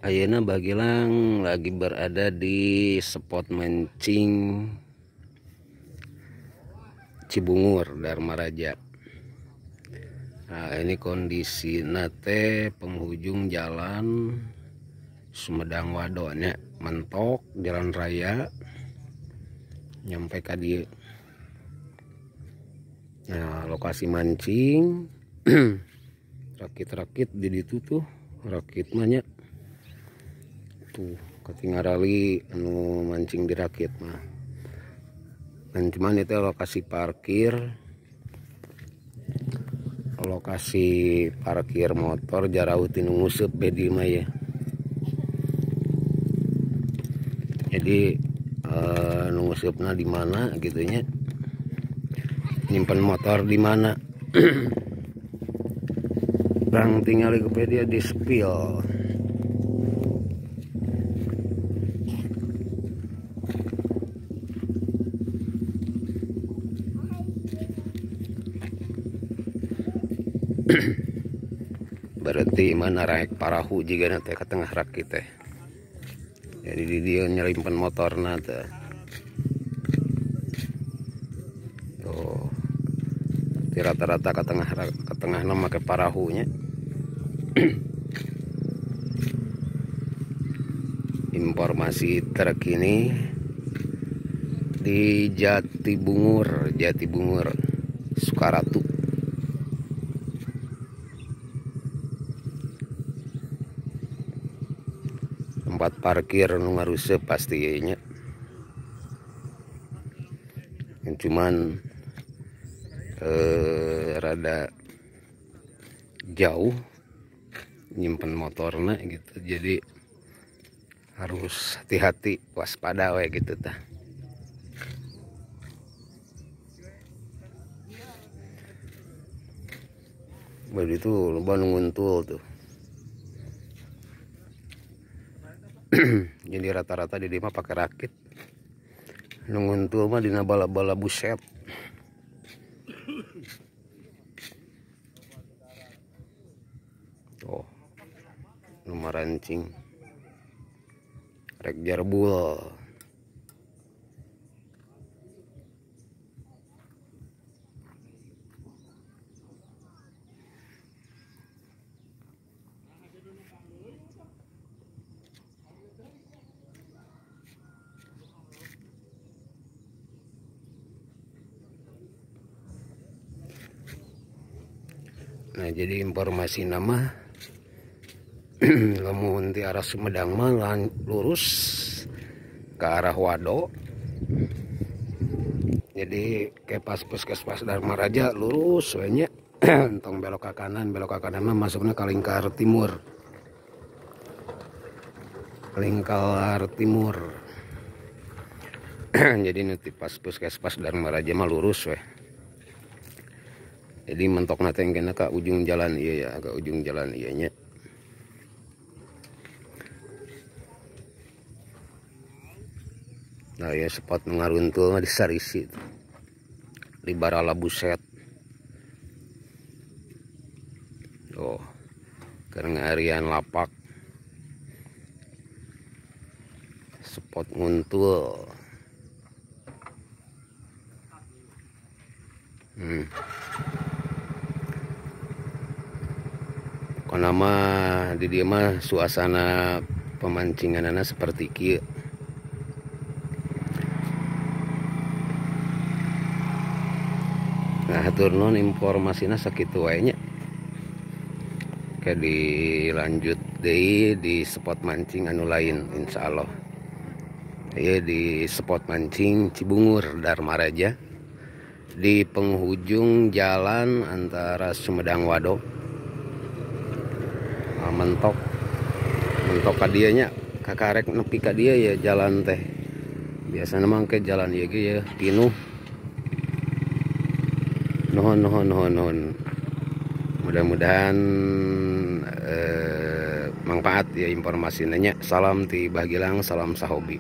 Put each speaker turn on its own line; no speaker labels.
Ayeuna Bagilang lagi berada di spot mancing Cibungur, Dharma Raja. Nah, ini kondisi nate penghujung jalan Sumedang Wadoknya, mentok jalan raya nyampe ka dieu. Nah, lokasi mancing rakit-rakit di ditu tuh, rakit banyak tuh ketinggalan anu mancing di rakit mah. Dan cuman itu lokasi parkir motor jarau tinu nguseup bedi mah ya. Jadi nu ngusupna di mana gitunya, nyimpen motor di mana. Bang tinggal Wikipedia di spill. Berarti mana raek parahu juga nanti ke tengah rakit teh. Jadi dia nyelimpan motor teh. Tuh. Rata-rata ke tengah nama ke parahunya. Informasi terkini di Jatibungur, Sukaratu. Tempat parkir nu ngaruseup pastinya. Cuman rada jauh nyimpen motornya gitu, jadi harus hati-hati, waspada we gitu tah. Begitu loba nguntul tuh. Jadi rata-rata di mah pakai rakit. Nguntul mah dina bala-bala buset. Tuh. Nomor rancing. Rek jarbul. Nah, jadi informasi nama lamun di arah Sumedang mah lurus ke arah Wado. Jadi ke pas puskesmas Dharma Raja lurus we nya. Entong belok ke kanan mah masuknya ke lingkar timur. Jadi nanti pas puskesmas Dharma Raja mah lurus we. Jadi mentok nate engkena ke ujung jalan iya ya, ke ujung jalan iya nya. Nah ya spot ngaruntul mah di Sarisi di Barala Buset. Oh, karena harian lapak spot nguntul. Nama di dia mah suasana pemancinganana seperti kieu. Nah, hatur nuhun informasina sakitu wae nya. Oke, dilanjut deui di spot mancing anu lain insyaallah. Ieu di spot mancing Cibungur Dharma Raja di penghujung jalan antara Sumedang Wadok. Mentok ka dieu nya, kakarek nepi ka dieu ya jalan teh. Biasana mah ke jalan ieu ge ya pinuh. Nuhun. Mudah-mudahan manfaat ya informasinya. Salam ti Bagilang, salam sahobi.